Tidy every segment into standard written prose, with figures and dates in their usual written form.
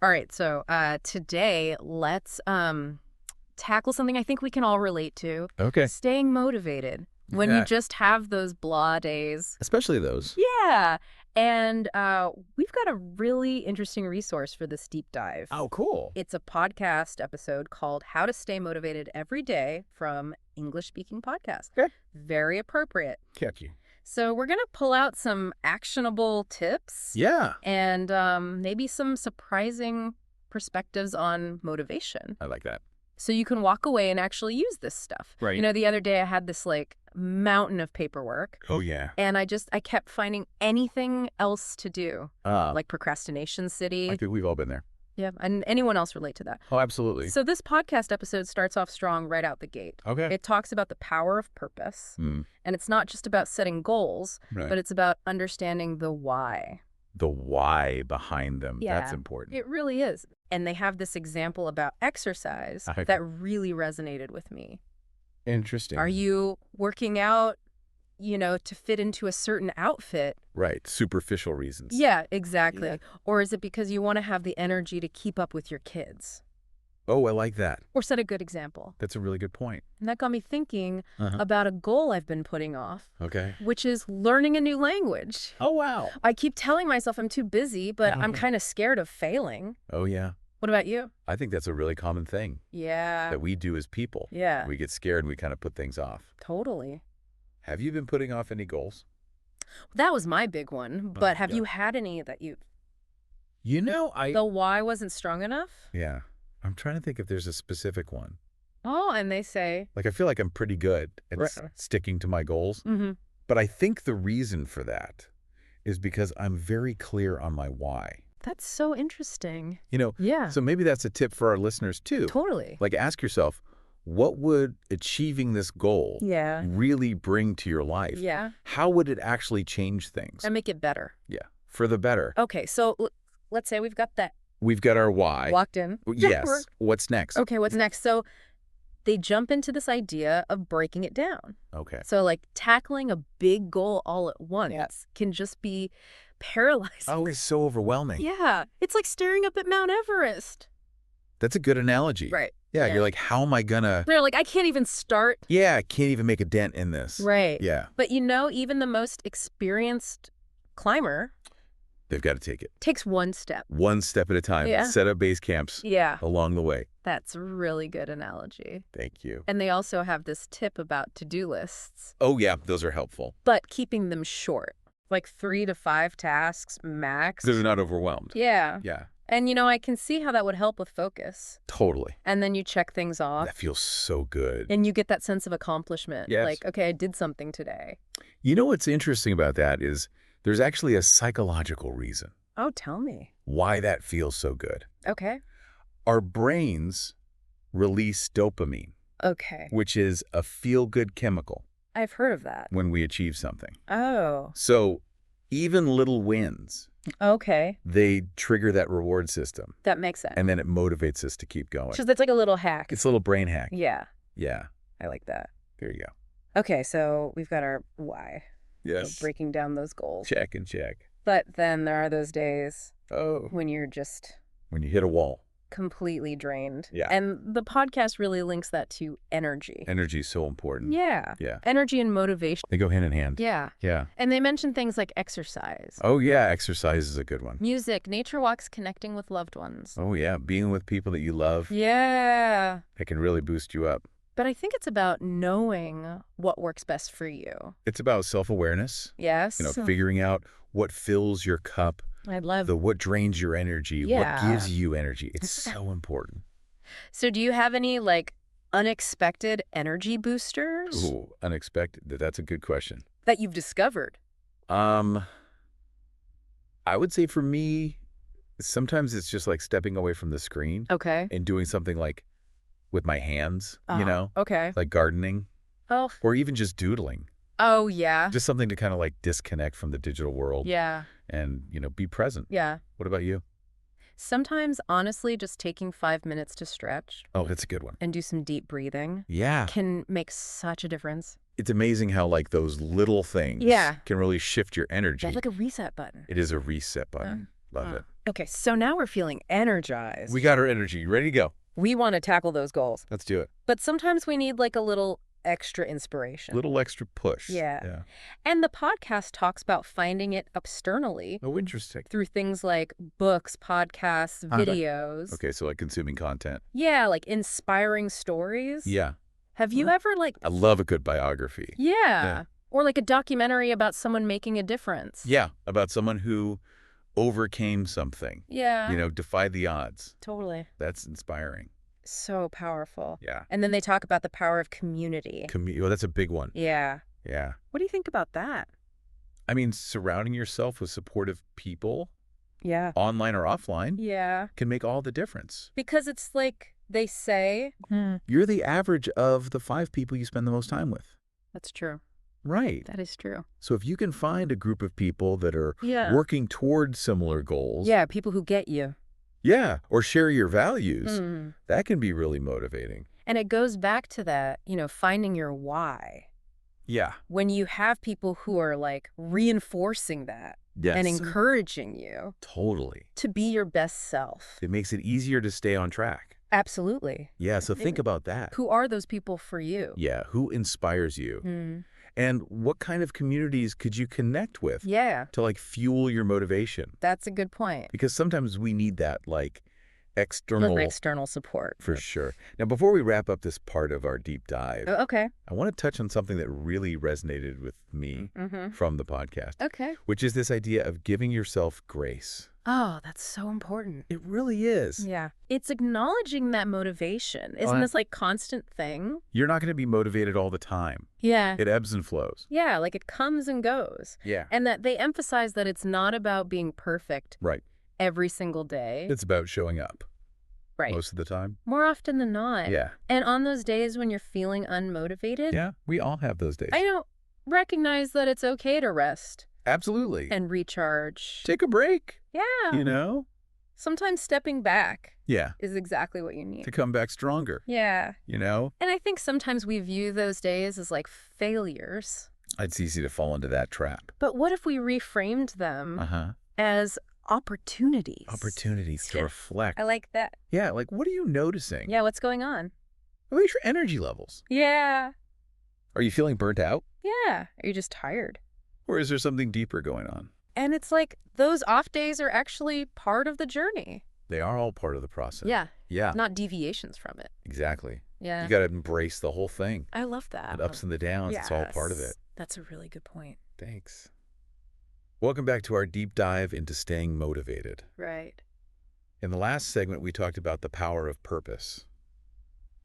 All right, so today let's tackle something I think we can all relate to. Okay. Staying motivated when you Yeah. just have those blah days. Especially those. Yeah. And we've got a really interesting resource for this deep dive. Oh, cool. It's a podcast episode called How to Stay Motivated Every Day from English Speaking Podcast. Okay. Very appropriate. Catchy. So we're going to pull out some actionable tips. Yeah. And maybe some surprising perspectives on motivation. I like that. So you can walk away and actually use this stuff. Right. You know, the other day I had this like mountain of paperwork. Oh, yeah. And I kept finding anything else to do. Like procrastination city. I think we've all been there. Yeah. And anyone else relate to that? Oh, absolutely. So this podcast episode starts off strong right out the gate. Okay. It talks about the power of purpose. And it's not just about setting goals, Right. but it's about understanding the why. The why behind them. Yeah, That's important. It really is. And they have this example about exercise that really resonated with me. Interesting. Are you working out, to fit into a certain outfit? Right. Superficial reasons. Yeah, exactly. Yeah. Or is it because you want to have the energy to keep up with your kids? Oh, I like that. Or set a good example. That's a really good point. And that got me thinking about a goal I've been putting off, Okay. which is learning a new language. Oh, wow. I keep telling myself I'm too busy, but I'm kind of scared of failing. Oh, yeah. What about you? I think that's a really common thing Yeah. that we do as people. Yeah. We get scared and we kind of put things off. Totally. Have you been putting off any goals? That was my big one. But have yeah. you had any that The why wasn't strong enough? Yeah. I'm trying to think if there's a specific one. Oh, and they say. Like, I feel like I'm pretty good at sticking to my goals. Mm-hmm. But I think the reason for that is because I'm very clear on my why. That's so interesting. Yeah. So maybe that's a tip for our listeners, too. Totally. Like, ask yourself, what would achieving this goal really bring to your life? Yeah. How would it actually change things? And make it better. Yeah. For the better. Okay, so let's say we've got that. We've got our why. Walked in. Yes. What's next? Okay, what's next? So they jump into this idea of breaking it down. Okay. So like tackling a big goal all at once can just be paralyzing. Oh, it's so overwhelming. Yeah. It's like staring up at Mount Everest. That's a good analogy. Right. Yeah, you're like, how am I gonna... They're like, I can't even start. Yeah, I can't even make a dent in this. Right. Yeah. But even the most experienced climber... They've got to take it. Takes one step. One step at a time. Yeah. Set up base camps along the way. That's a really good analogy. Thank you. And they also have this tip about to-do lists. Oh, yeah, those are helpful. But keeping them short. Like 3 to 5 tasks max. So they're not overwhelmed. Yeah. Yeah. And, I can see how that would help with focus. Totally. And then you check things off. That feels so good. And you get that sense of accomplishment. Yes. Like, okay, I did something today. You know what's interesting about that is there's actually a psychological reason Oh, tell me. why that feels so good. Okay. Our brains release dopamine, Okay. which is a feel-good chemical I've heard of that. when we achieve something. Oh. So even little wins, Okay. they trigger that reward system, That makes sense. and then it motivates us to keep going. So that's like a little hack. It's a little brain hack. Yeah. Yeah, I like that. there you go. Okay, so we've got our why. Yes. So breaking down those goals. Check and check. But then there are those days Oh. when you're just When you hit a wall. completely drained. Yeah. And the podcast really links that to energy. Energy is so important. Yeah. Yeah. Energy and motivation. They go hand in hand. Yeah. Yeah. And they mention things like exercise, Oh, yeah, exercise is a good one. music, nature walks, connecting with loved ones. Oh, yeah, being with people that you love, Yeah. that can really boost you up. But I think it's about knowing what works best for you. It's about self-awareness, Yes. figuring out what fills your cup, I love what drains your energy, what Yeah. gives you energy. It's so important. So do you have any unexpected energy boosters Ooh, unexpected. That's a good question. that you've discovered? I would say for me, sometimes it's just like stepping away from the screen Okay. and doing something like with my hands, Okay. like gardening Oh. or even just doodling. Oh, yeah. Just something to kind of like disconnect from the digital world Yeah. and, be present. Yeah. What about you? Sometimes, honestly, just taking 5 minutes to stretch Oh, that's a good one. and do some deep breathing Yeah. can make such a difference. It's amazing how like those little things Yeah. can really shift your energy. That's like a reset button. It is a reset button. Love it. Okay, so now we're feeling energized. We got our energy. Ready to go. We want to tackle those goals. Let's do it. But sometimes we need like a little extra inspiration. Little extra push. Yeah. Yeah. And the podcast talks about finding it externally Oh, interesting. through things like books, podcasts, videos. Okay, so like consuming content. Yeah, like inspiring stories. Yeah. Have you ever like... I love a good biography. Yeah. Or like a documentary about someone making a difference. Yeah, about someone who overcame something. Yeah. You know, defied the odds. Totally. That's inspiring. So powerful. Yeah. And then they talk about the power of community. Well, that's a big one. Yeah. Yeah. What do you think about that? I mean, surrounding yourself with supportive people, Yeah. online or offline, Yeah. can make all the difference. Because it's like they say... You're the average of the 5 people you spend the most time with. That's true. Right. That is true. So if you can find a group of people that are Yeah. working towards similar goals, Yeah, people who get you. yeah, or share your values, Mm. that can be really motivating. And it goes back to that, finding your why. Yeah. When you have people who are like reinforcing that Yes. and encouraging you Totally. to be your best self. It makes it easier to stay on track. Absolutely. Yeah, so think about that. Who are those people for you? Yeah, who inspires you? Mm. And what kind of communities could you connect with Yeah, to like fuel your motivation? that's a good point. Because sometimes we need that like external Support. for sure. Now, before we wrap up this part of our deep dive, Oh, okay. I want to touch on something that really resonated with me Mm-hmm. from the podcast, Okay. which is this idea of giving yourself grace. Oh, that's so important. It really is. Yeah. It's acknowledging that motivation. Isn't this like constant thing? You're not going to be motivated all the time. Yeah. It ebbs and flows. Yeah, like it comes and goes. Yeah. And that they emphasize that it's not about being perfect Right. every single day. It's about showing up Right. most of the time. More often than not. Yeah. And on those days when you're feeling unmotivated, Yeah, we all have those days. I don't recognize that it's okay to rest Absolutely. and recharge. Take a break, Yeah. you know? Sometimes stepping back Yeah, is exactly what you to need. come back stronger, Yeah. you know? And I think sometimes we view those days as like failures. It's easy to fall into that trap. But what if we reframed them Uh-huh. as opportunities? Opportunities to reflect. I like that. Yeah, like what are you noticing? Yeah, what's going on? What about your energy levels? Yeah. Are you feeling burnt out? Yeah. Are you just tired? Or is there something deeper going on? And it's like those off days are actually part of the journey. They are all part of the process. Yeah. Yeah, Not deviations from it. exactly. Yeah. You got to embrace the whole thing. I love that. The ups and the downs, it's all part of it. Yes. That's a really good point. Thanks. Welcome back to our deep dive into staying motivated. Right. In the last segment, we talked about the power of purpose,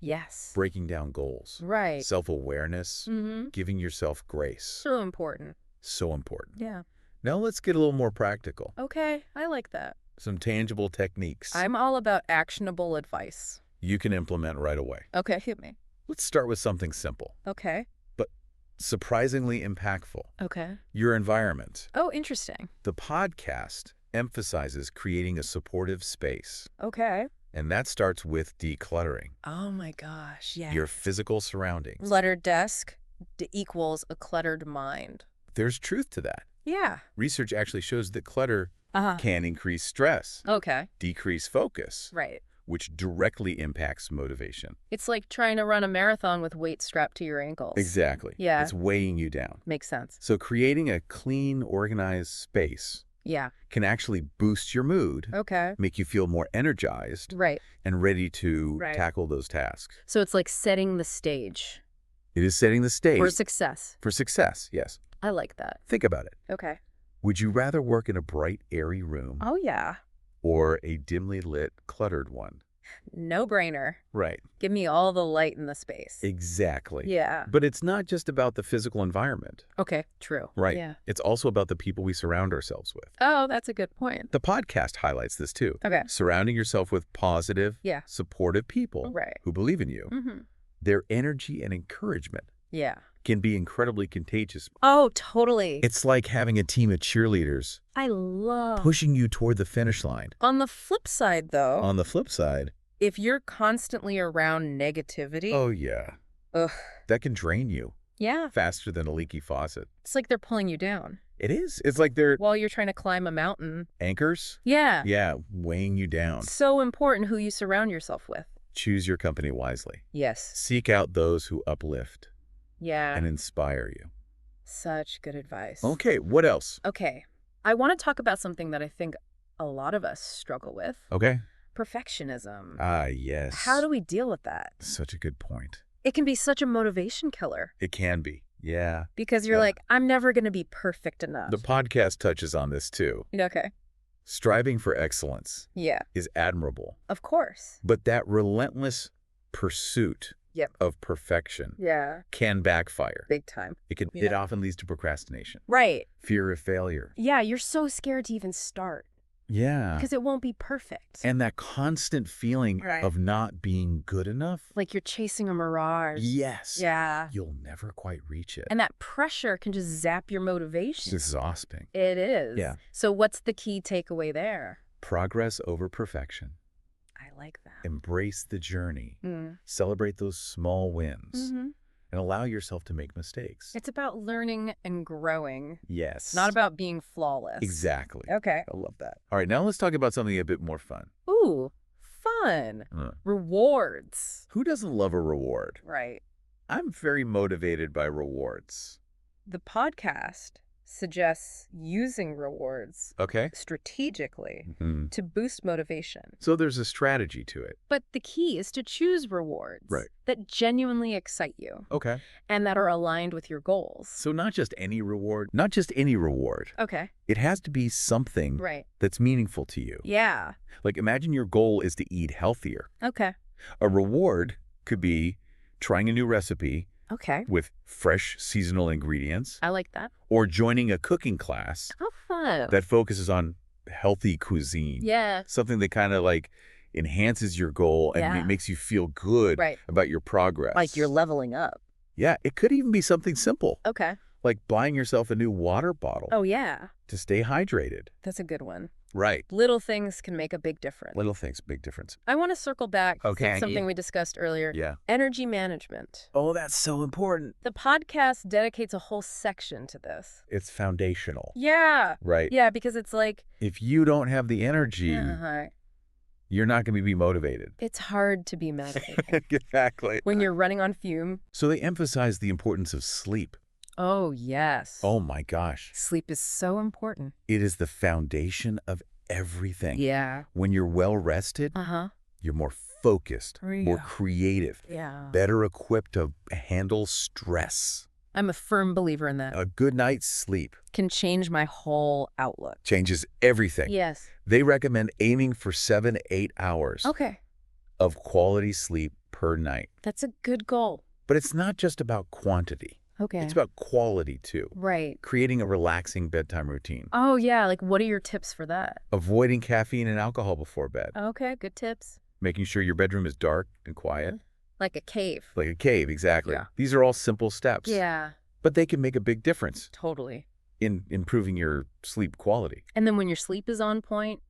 Yes. breaking down goals, Right. self-awareness, Mm-hmm. giving yourself grace. So important. So important. Yeah. Now let's get a little more practical. Okay. I like that. Some tangible techniques I'm all about actionable advice. you can implement right away. Okay. Hit me. Let's start with something simple, Okay. but surprisingly impactful. Okay. Your environment. Oh, interesting. The podcast emphasizes creating a supportive space, Okay. and that starts with decluttering Oh my gosh. Yeah. your physical surroundings. Cluttered desk equals a cluttered mind. There's truth to that. Yeah. Research actually shows that clutter Uh-huh. can increase stress, Okay. decrease focus, Right. which directly impacts motivation. It's like trying to run a marathon with weights strapped to your ankles. Exactly. Yeah. It's weighing you down. Makes sense. So creating a clean, organized space Yeah. can actually boost your mood, Okay. make you feel more energized Right. and ready to Right. tackle those tasks. So it's like setting the stage It is setting the stage for success. for success, yes. I like that. Think about it. Okay. Would you rather work in a bright, airy room Oh, yeah. or a dimly lit, cluttered one? No brainer. Right. Give me all the light in the space. Exactly. Yeah. But it's not just about the physical environment, Okay. True. right? Yeah. It's also about the people we surround ourselves with. Oh, that's a good point. The podcast highlights this too. Okay. Surrounding yourself with positive, Yeah. supportive people Right. who believe in you, Mm-hmm. their energy and encouragement Yeah. can be incredibly contagious. Oh, totally. It's like having a team of cheerleaders I love. pushing you toward the finish line. On the flip side, though, On the flip side, if you're constantly around negativity, oh yeah, ugh, that can drain you yeah, faster than a leaky faucet. it's like they're pulling you down. It is. It's like they're while you're trying to climb a mountain. anchors. Yeah. Yeah, weighing you down. So important who you surround yourself with. Choose your company wisely. Yes. Seek out those who uplift Yeah. and inspire you. Such good advice. Okay, what else? Okay. I want to talk about something that I think a lot of us struggle with. Okay. Perfectionism. Ah, yes. How do we deal with that? Such a good point. It can be such a motivation killer It can be. Yeah. because you're Yeah. like, I'm never going to be perfect enough. The podcast touches on this too. Okay. Striving for excellence Yeah, is admirable, of course. but that relentless pursuit Yep. of perfection Yeah, can backfire. big time. It Yeah. often leads to procrastination, Right. fear of failure. Yeah, you're so scared to even start Yeah. because it won't be perfect. And that constant feeling Right. of not being good enough. Like you're chasing a mirage. Yes. Yeah. You'll never quite reach it. And that pressure can just zap your It's motivation. exhausting. It is. Yeah. So what's the key takeaway there? Progress over perfection. I like that. Embrace the journey. Mm. Celebrate those small wins. Hmm. And allow yourself to make mistakes. It's about learning and growing, Yes. not about being flawless. Exactly. Okay. I love that. All right, now let's talk about something a bit more fun. Ooh, fun. Rewards. Who doesn't love a reward? Right. I'm very motivated by rewards. The podcast suggests using rewards Okay. strategically Mhm. to boost motivation. So there's a strategy to it. But the key is to choose rewards Right. that genuinely excite you Okay. and that are aligned with your goals. So not just any reward, not just any reward. Okay. It has to be something Right. that's meaningful to you. Yeah. Like imagine your goal is to eat healthier. Okay. A reward could be trying a new recipe Okay. with fresh seasonal ingredients I like that. or joining a cooking class How fun. that focuses on healthy cuisine. Yeah. Something that kind of like enhances your goal and Yeah. makes you feel good Right. about your progress. Like you're leveling up. Yeah, it could even be something simple, Okay. like buying yourself a new water bottle Oh, yeah. to stay hydrated. That's a good one. Right. Little things can make a big difference. Little things, big difference. I want to circle back Okay. to something we discussed earlier. Yeah. Energy management. Oh, that's so important. The podcast dedicates a whole section to this. It's foundational, Yeah. right? Yeah, because it's like, If you don't have the energy, you're not going to be motivated. it's hard to be motivated Exactly. when you're running on fume. So they emphasize the importance of sleep. Oh, yes. Oh my gosh. Sleep is so important. It is the foundation of everything. Yeah. When you're well rested, Uh-huh. you're more focused, more Yeah. creative, Yeah. better equipped to handle stress. I'm a firm believer in that. A good night's sleep Can change my whole outlook. changes everything. Yes. They recommend aiming for 7 to 8 hours Okay. of quality sleep per night. That's a good goal. But it's not just about quantity. Okay. It's about quality too. Right. Creating a relaxing bedtime routine. Oh, yeah. Like, what are your tips for that? Avoiding caffeine and alcohol before bed. Okay. Good tips. Making sure your bedroom is dark and quiet. Like a cave. Like a cave, exactly. Yeah. These are all simple steps. Yeah. But they can make a big difference Totally. in improving your sleep quality. And then when your sleep is on point,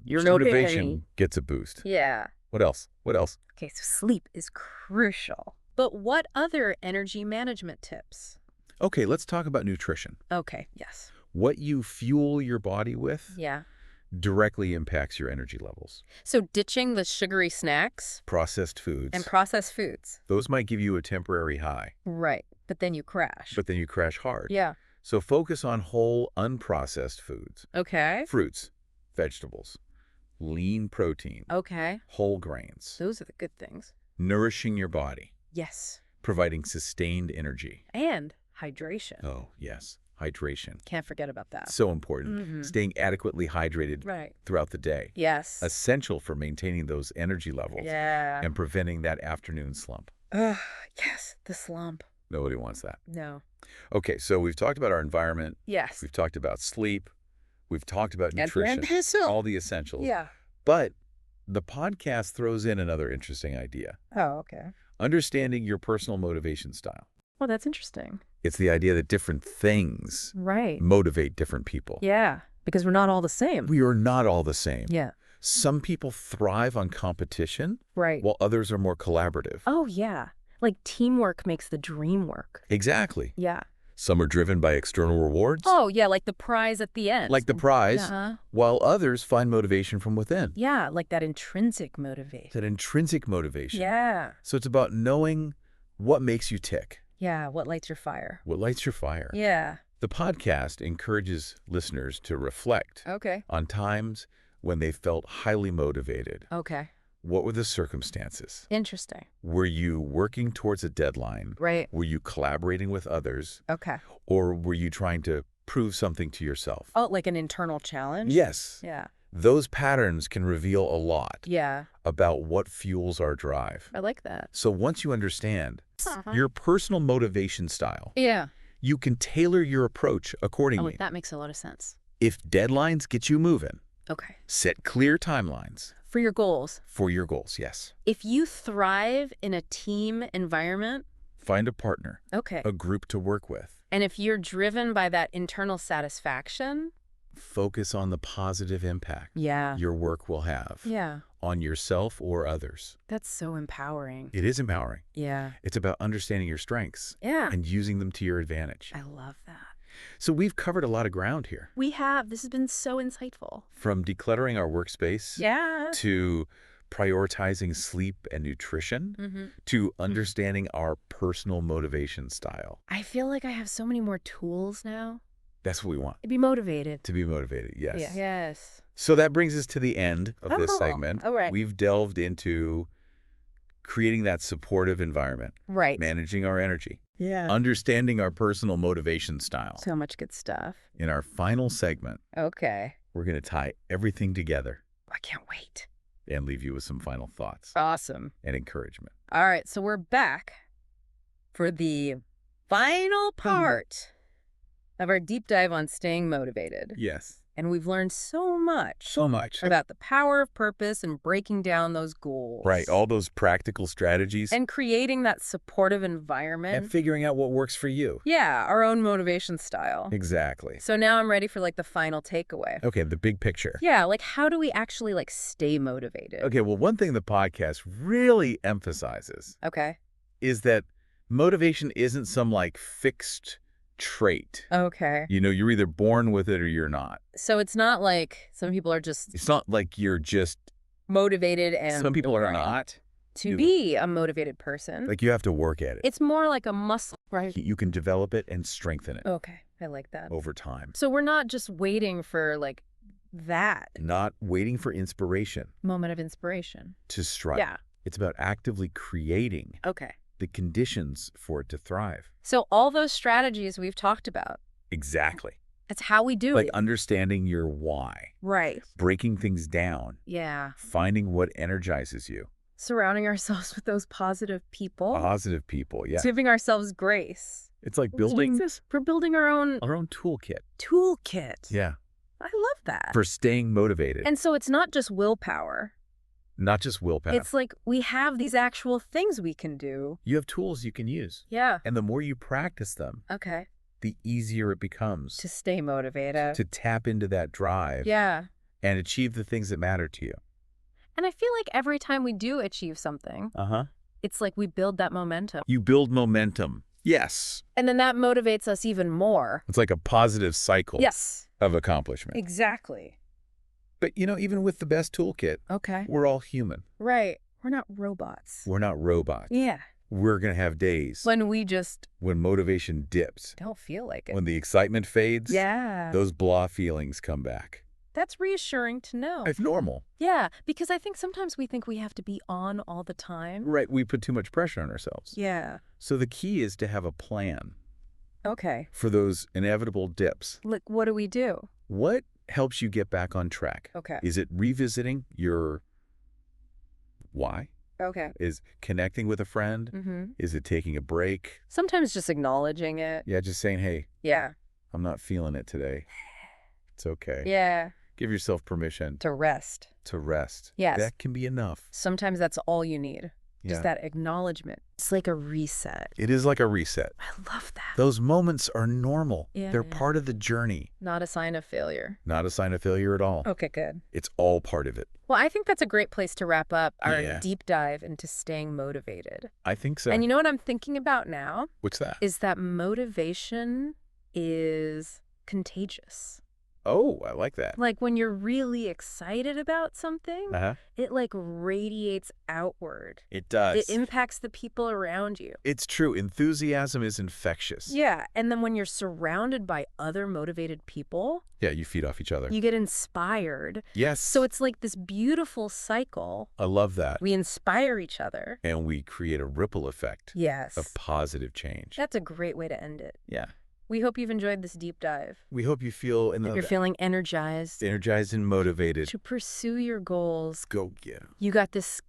Your motivation gets a boost. yeah. What else? What else? Okay, so sleep is crucial. But what other energy management tips? Okay, let's talk about nutrition. Okay, yes. What you fuel your body with Yeah. directly impacts your energy levels. So ditching the sugary snacks Processed foods, and processed foods. those might give you a temporary high, Right. But then you crash. but then you crash hard. Yeah. So focus on whole, unprocessed foods. Okay. Fruits, vegetables, lean protein, Okay. whole grains, Those are the good things. nourishing your body, Yes. providing sustained energy. And hydration. Oh, yes. Hydration. Can't forget about that. So important. Mhm. Staying adequately hydrated Right. throughout the day. Yes. Essential for maintaining those energy levels Yeah. and preventing that afternoon slump. Ugh, yes. The slump. Nobody wants that. No. Okay, so we've talked about our environment. Yes. We've talked about sleep. We've talked about And nutrition. so- All the essentials. Yeah. But the podcast throws in another interesting idea. Oh, okay. Understanding your personal motivation style. Well, that's interesting. It's the idea that different things Right. motivate different people. Yeah. Because we're not all the same. We are not all the same. Yeah. Some people thrive on competition, Right. while others are more collaborative. Oh, yeah. Like teamwork makes the dream work. Exactly. Yeah. Some are driven by external rewards, Oh, yeah, like the prize at the end. like the prize, Uh-huh. while others find motivation from within. Yeah, like that intrinsic motivation. That intrinsic motivation. Yeah. So it's about knowing what makes you tick, Yeah, what lights your fire? what lights your fire. Yeah. The podcast encourages listeners to reflect Okay. on times when they felt highly motivated. Okay. What were the circumstances? Interesting. Were you working towards a deadline? Right. Were you collaborating with others? Okay. Or were you trying to prove something to yourself? Oh, like an internal challenge? Yes. Yeah. Those patterns can reveal a lot Yeah. about what fuels our drive. I like that. So once you understand Uh-huh. your personal motivation style, Yeah. you can tailor your approach Oh, accordingly. that makes a lot of sense. If deadlines get you moving, Okay. set clear timelines For your goals. for your goals, yes. If you thrive in a team environment, Find a partner, okay. a group to work with. And if you're driven by that internal satisfaction, Focus on the positive impact yeah. your work will have Yeah. on yourself or others. That's so empowering. It is empowering. Yeah. It's about understanding your strengths Yeah. and using them to your advantage. I love that. So we've covered a lot of ground here, We have. This has been so insightful. from decluttering our workspace Yeah. to prioritizing sleep and nutrition Mm-hmm. to understanding our personal motivation style. I feel like I have so many more tools now. That's what we want, To be motivated. to be motivated, yes. Yeah. Yes. So that brings us to the end of this Oh, segment. all right. We've delved into creating that supportive environment, Right. managing our energy, Yeah. understanding our personal motivation style. So much good stuff. In our final segment, Okay. we're going to tie everything together I can't wait. and leave you with some final thoughts Awesome. and encouragement. All right. So we're back for the final part of our deep dive on staying motivated. Yes. And we've learned so much So much. about the power of purpose and breaking down those goals. Right. All those practical strategies And creating that supportive environment. and figuring out what works for you. Yeah, our own motivation style. Exactly. So now I'm ready for like the final takeaway. Okay, the big picture. Yeah, like how do we actually like stay motivated? Okay, well, one thing the podcast really emphasizes Okay. is that motivation isn't some like fixed trait. Okay. You know, you're either born with it or you're not. So it's not like some people are just It's not like you're just, motivated and some people are born not. to You- be a motivated person. Like you have to work at it. It's more like a muscle, right? You can develop it and strengthen it Okay, I like that. over time. So we're not just waiting for like that Not waiting for inspiration moment of inspiration. to strike. Yeah. It's about actively creating Okay. the conditions for it to thrive. So all those strategies we've talked about, Exactly. that's how we do Like it. understanding your why, Right. breaking things down, Yeah. finding what energizes you. Surrounding ourselves with those positive people. Positive people, yeah. Giving ourselves grace. It's like building We're building our own toolkit. toolkit. Yeah. I love that. For staying motivated. And so it's not just willpower. Not just willpower. It's like we have these actual things we can do. You have tools you can use. Yeah. And the more you practice them, Okay. the easier it becomes To stay motivated. to tap into that drive Yeah. and achieve the things that matter to you. And I feel like every time we do achieve something, Uh-huh. it's like we build that momentum. You build momentum. Yes. And then that motivates us even more. It's like a positive cycle Yes. of accomplishment. Exactly. But, you know, even with the best toolkit, Okay. we're all human. Right. We're not robots. We're not robots. Yeah. We're going to have days When we just when motivation dips, don't feel like it. when the excitement fades, Yeah. those blah feelings come back. That's reassuring to know. It's normal. Yeah. Because I think sometimes we think we have to be on all the time. Right. We put too much pressure on ourselves. Yeah. So the key is to have a plan Okay. for those inevitable dips. Like, what do we do? What helps you get back on track? Okay. Is it revisiting your why? Okay. Is connecting with a friend? Mm-hmm. Is it taking a break? Sometimes just acknowledging it. Yeah, just saying, hey, Yeah. I'm not feeling it today. It's okay. Yeah. Give yourself permission To rest. to rest. Yes. That can be enough. Sometimes that's all you need. Yeah. Just that acknowledgement. It's like a reset. It is like a reset. I love that. Those moments are normal. Yeah. They're part of the journey. Not a sign of failure. Not a sign of failure at all. Okay, good. It's all part of it. Well, I think that's a great place to wrap up our Yeah. deep dive into staying motivated. I think so. And you know what I'm thinking about now? What's that? Is that motivation is contagious. Oh, I like that. Like when you're really excited about something, Uh-huh. it like radiates outward. It It does. impacts the people around you. It's true. Enthusiasm is infectious. Yeah, and then when you're surrounded by other motivated people, Yeah, you feed off each other. you get inspired. Yes. So it's like this beautiful cycle. I love that. We inspire each other. And we create a ripple effect Yes. of positive change. That's a great way to end it. Yeah. We hope you've enjoyed this deep dive. We hope you feel That you're feeling energized energized and motivated. to pursue your goals. Go get 'em. You got this,